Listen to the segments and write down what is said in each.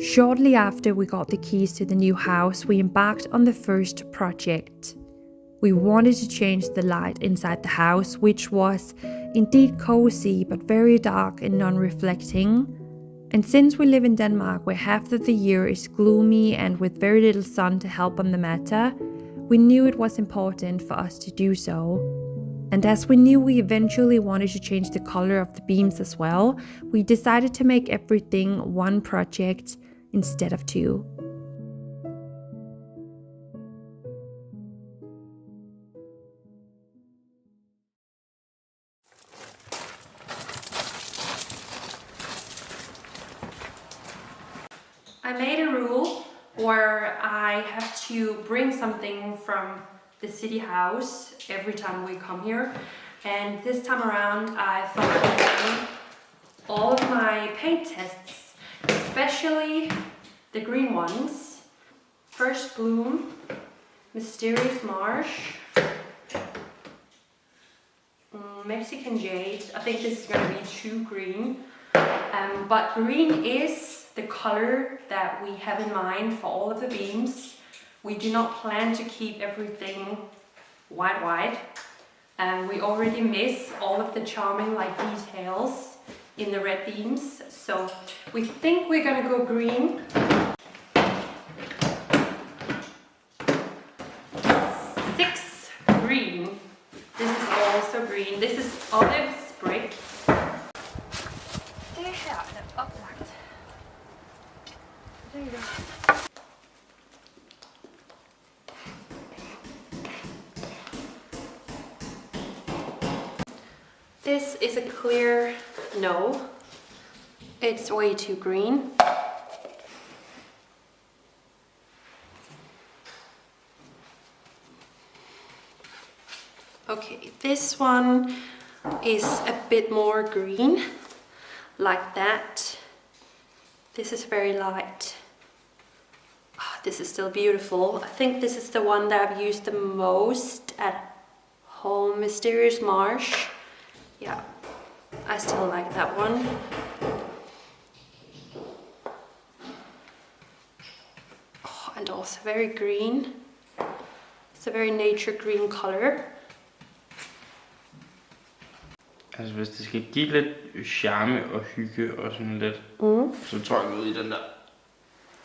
Shortly after we got the keys to the new house, we embarked on the first project. We wanted to change the light inside the house, which was indeed cozy but very dark and non-reflecting. And since we live in Denmark, where half of the year is gloomy and with very little sun to help on the matter, we knew it was important for us to do so. And as we knew we eventually wanted to change the color of the beams as well, we decided to make everything one project instead of two. I made a rule where I have to bring something from the city house every time we come here, and this time around I thought I'd bring all of my paint tests, especially the green ones. First Bloom, Mysterious Marsh, Mexican Jade. I think this is going to be too green, but green is the color that we have in mind for all of the beams. We do not plan to keep everything white. We already miss all of the charming details in the red beams, so we think we're gonna go green. 6 green. This is also green. This is Olive's brick. Det her er oplagt. There you go. This is a clear no. It's way too green. Okay, this one is a bit more green, like that. This is very light. Oh, this is still beautiful. I think this is the one that I've used the most at home. Mysterious Marsh. Yeah, I still like that one. Oh, and also very green. It's a very nature green color. Altså hvis det skal give lidt charme og hygge og sådan lidt, så tror jeg gå ud i den der.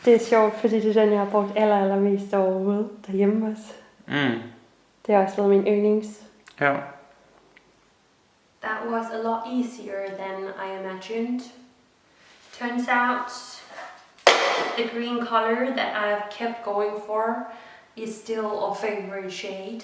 Det er sjovt, fordi det er den, jeg har brugt allermest overhovedet derhjemme også. Det har også været min yndlings. Ja. That was a lot easier than I imagined. Turns out the green color that I've kept going for is still our favorite shade.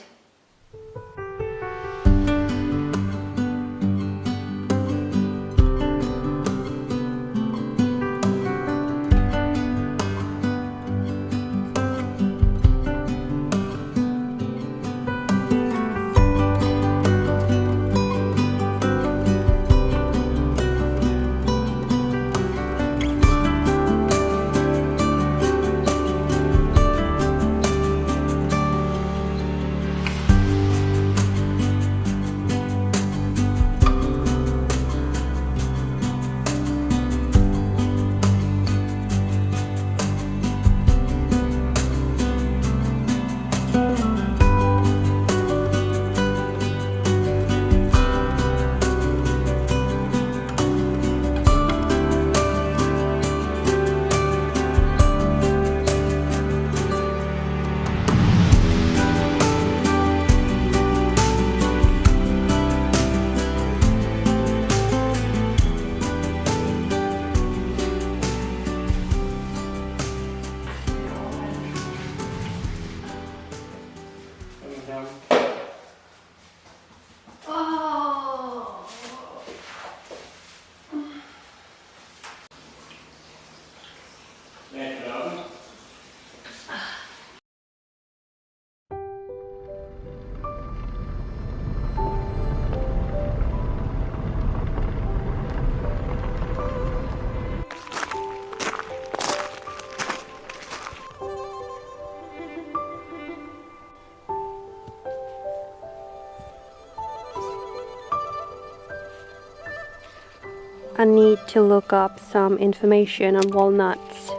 I need to look up some information on walnuts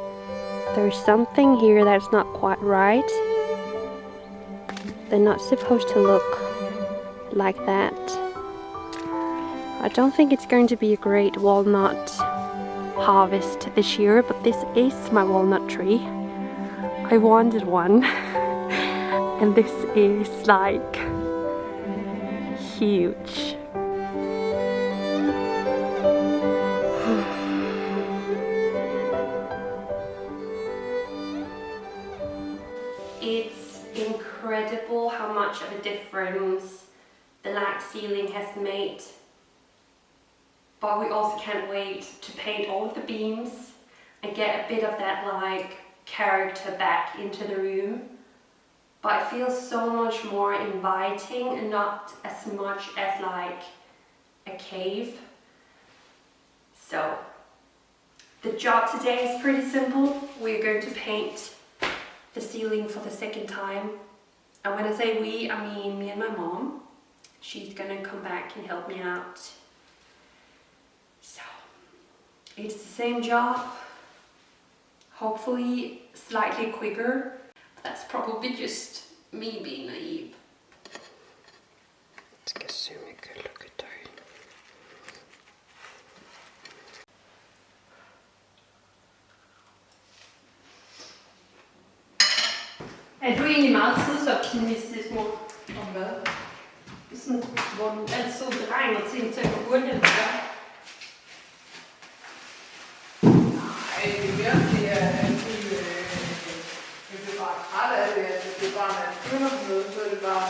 There's something here that's not quite right. They're not supposed to look like that. I don't think it's going to be a great walnut harvest this year, but this is my walnut tree. I wanted one. And this is like huge. It's incredible how much of a difference the light ceiling has made. But we also can't wait to paint all of the beams and get a bit of that like character back into the room. But it feels so much more inviting and not as much as like a cave. So the job today is pretty simple. We're going to paint the ceiling for the second time. And when I say we, I mean me and my mom. She's gonna come back and help me out. So it's the same job, hopefully slightly quicker. That's probably just me being naive. Ska se hur mycket luktar där inne. Er du egentlig meget tidsoptimistisk, mor? Om hvad? Sådan, hvor du altid beregner ting til at gå hurtigt eller hvad? Nej, det er mere, det er altid, jeg bliver bare træt af det, altså det er bare, når jeg begynder på noget, så er det bare,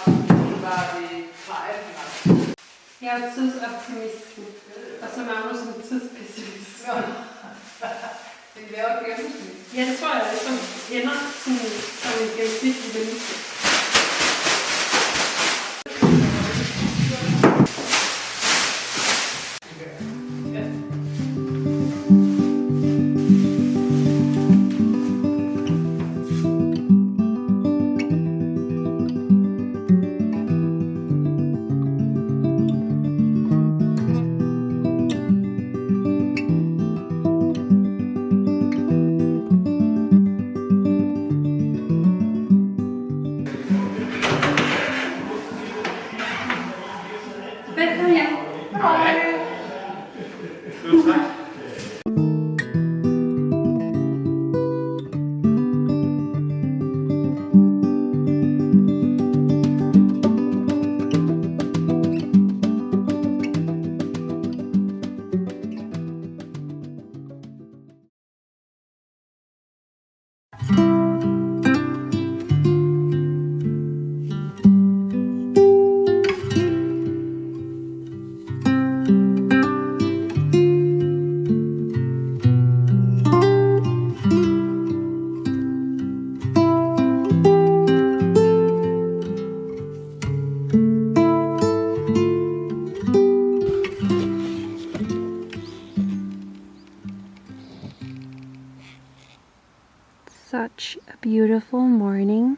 det plejer det meget. Jeg er tidsoptimist, og så er jeg sådan tidspessimist. Det laver gennemsnit. Ja, det tror jeg, som ender som en gennemsnitlig menneske. Such a beautiful morning.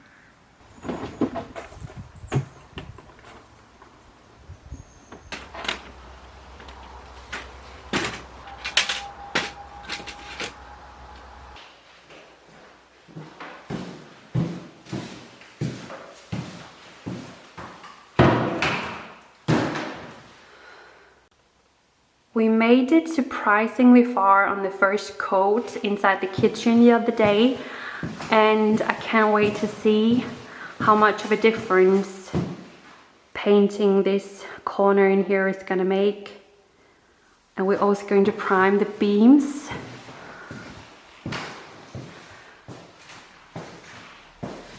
We made it surprisingly far on the first coat inside the kitchen the other day, and I can't wait to see how much of a difference painting this corner in here is gonna make. And we're also going to prime the beams.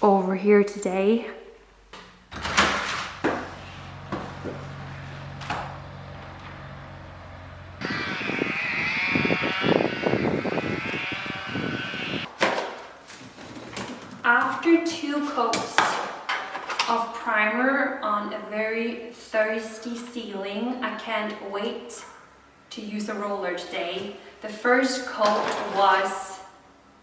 Over here today. After 2 coats of primer on a very thirsty ceiling, I can't wait to use a roller today. The first coat was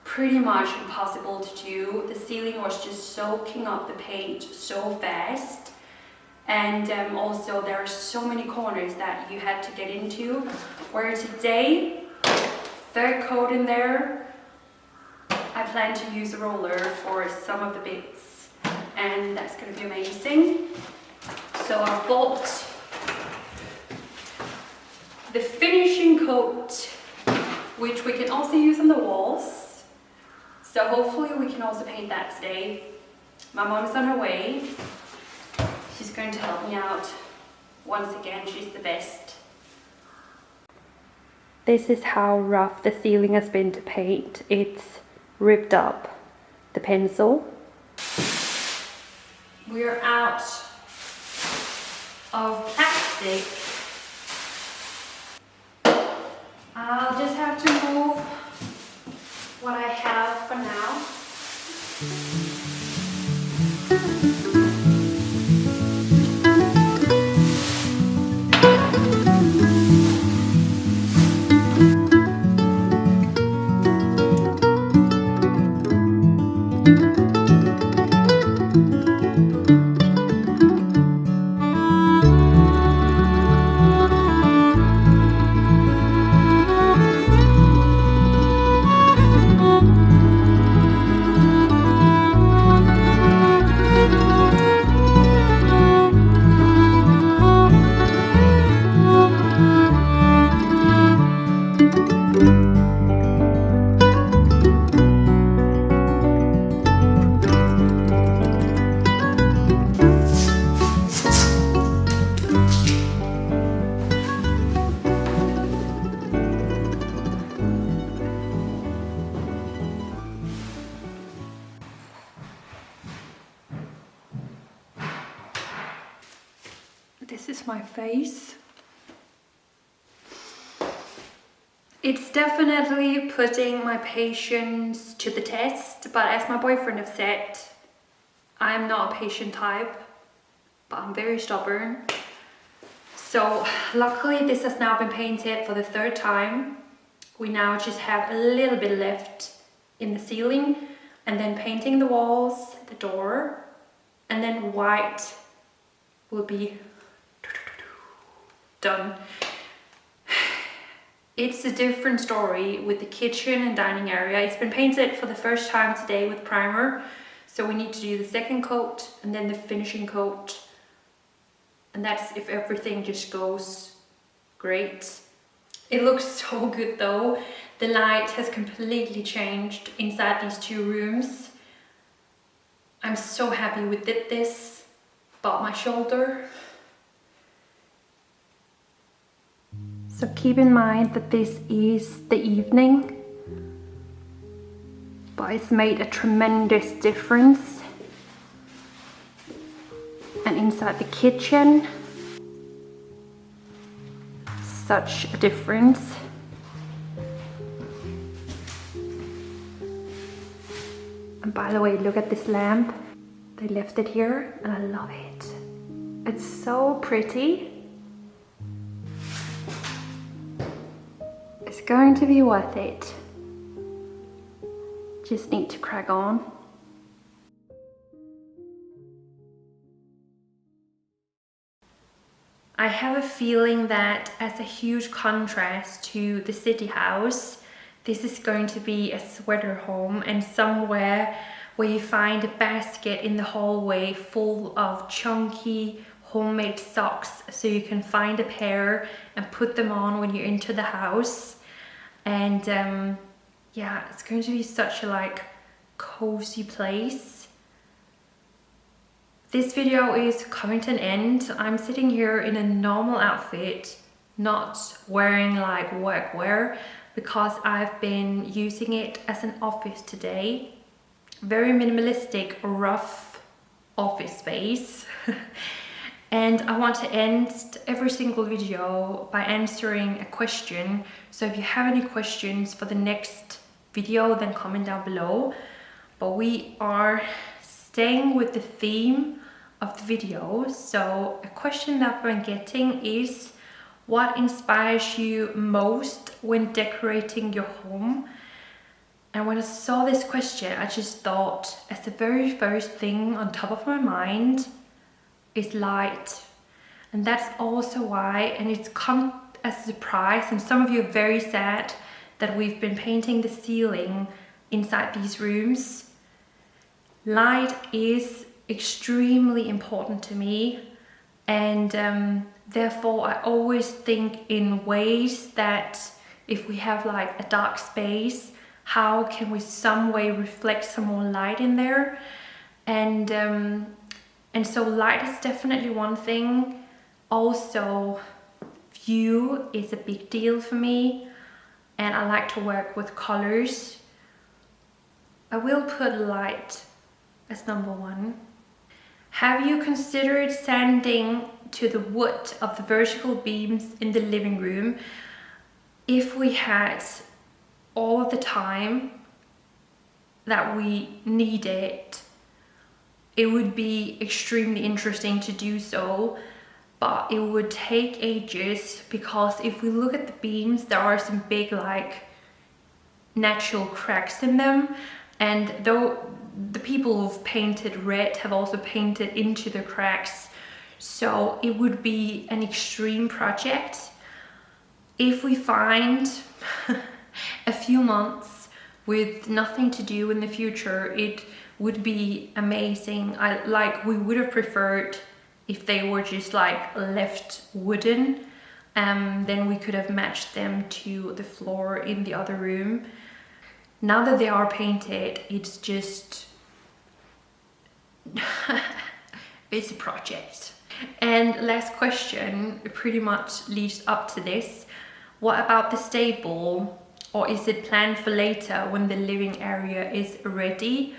pretty much impossible to do. The ceiling was just soaking up the paint so fast, and also there are so many corners that you had to get into, where today, 3rd coat in there, I've plan to use a roller for some of the bits, and that's going to be amazing. So I bought the finishing coat, which we can also use on the walls. So hopefully we can also paint that today. My mom's on her way. She's going to help me out. Once again, she's the best. This is how rough the ceiling has been to paint. It's ripped up the pencil. We're out of plastic. I'll just have to move what I have for now. This is my face. It's definitely putting my patience to the test, but as my boyfriend has said, I'm not a patient type, but I'm very stubborn. So luckily this has now been painted for the 3rd time. We now just have a little bit left in the ceiling, and then painting the walls, the door, and then white will be done. It's a different story with the kitchen and dining area. It's been painted for the first time today with primer, so we need to do the 2nd coat and then the finishing coat, and that's if everything just goes great. It looks so good though. The light has completely changed inside these 2 rooms. I'm so happy we did this, but my shoulder. So keep in mind that this is the evening, but it's made a tremendous difference. And inside the kitchen, such a difference. And by the way, look at this lamp. They left it here and I love it. It's so pretty. It's going to be worth it. Just need to crack on. I have a feeling that as a huge contrast to the city house, this is going to be a sweater home, and somewhere where you find a basket in the hallway full of chunky homemade socks, so you can find a pair and put them on when you enter the house. And yeah, it's going to be such a cozy place. This video is coming to an end. I'm sitting here in a normal outfit, not wearing workwear, because I've been using it as an office today. Very minimalistic, rough office space. And I want to end every single video by answering a question. So if you have any questions for the next video, then comment down below. But we are staying with the theme of the video. So a question that I've been getting is, what inspires you most when decorating your home? And when I saw this question, I just thought, as the very first thing on top of my mind is light. And that's also why, and it's come as a surprise, and some of you are very sad that we've been painting the ceiling inside these rooms. Light is extremely important to me, and therefore I always think in ways that if we have like a dark space, how can we some way reflect some more light in there? And so light is definitely one thing. Also, view is a big deal for me, and I like to work with colors. I will put light as number one. Have you considered sanding to the wood of the vertical beams in the living room? If we had all of the time that we needed, it would be extremely interesting to do so, but it would take ages, because if we look at the beams, there are some big like natural cracks in them, and though the people who've painted red have also painted into the cracks, so it would be an extreme project. If we find a few months with nothing to do in the future, it would be amazing. We would have preferred if they were just like left wooden, then we could have matched them to the floor in the other room. Now that they are painted, it's just it's a project. And last question pretty much leads up to this. What about the stable? Or is it planned for later when the living area is ready?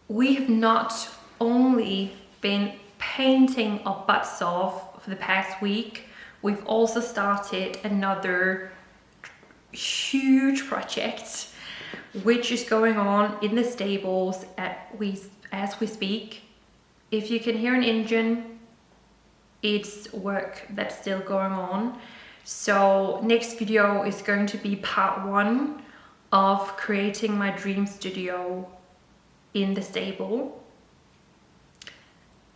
We have not only been painting our butts off for the past week, we've also started another huge project which is going on in the stables as we speak. If you can hear an engine, it's work that's still going on. So next video is going to be part 1 of creating my dream studio in the stable.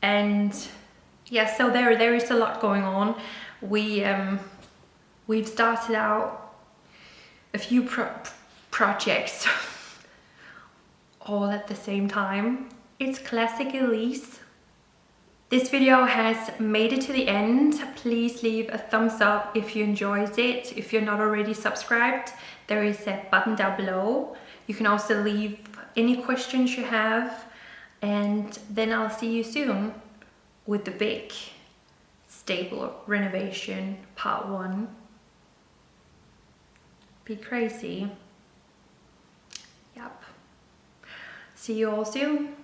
And yeah, so there is a lot going on. We've started out a few projects all at the same time. It's classic Elise. This video has made it to the end. Please leave a thumbs up if you enjoyed it. If you're not already subscribed, there is a button down below. You can also leave any questions you have, and then I'll see you soon with the big stable renovation part 1. Be crazy. Yep. See you all soon.